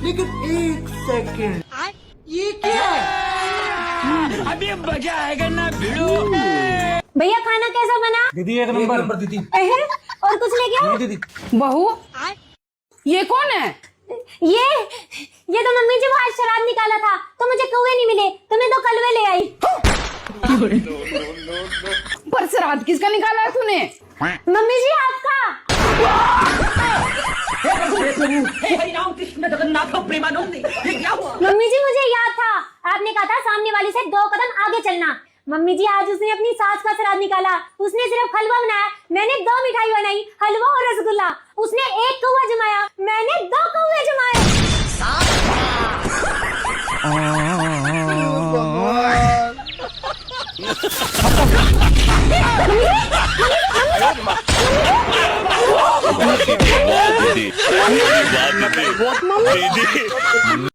लेकिन एक सेकंड, ये क्या है? अभी मजा आएगा ना भिड़ो। भैया खाना कैसा बना? दीदी एक नंबर दीदी। अहे, और कुछ ले गया? दीदी बहू ये कौन है? ये तो मम्मी जी बाहर शराब निकाला था तो मुझे कौवे नहीं मिले तो मैं 2 कलवे ले आई। पर श्राद्ध किसका निकाला है तूने? मम्मी जी आपका। मम्मी जी मुझे याद था, आपने कहा था सामने वाली से 2 कदम आगे चलना। मम्मी जी आज उसने अपनी सास का श्राद्ध निकाला, उसने सिर्फ हलवा बनाया, मैंने 2 मिठाई बनाई, हलवा और रसगुल्ला। उसने 1 कौवा जमाया, मैंने 2 कौवे जमाए। दीदी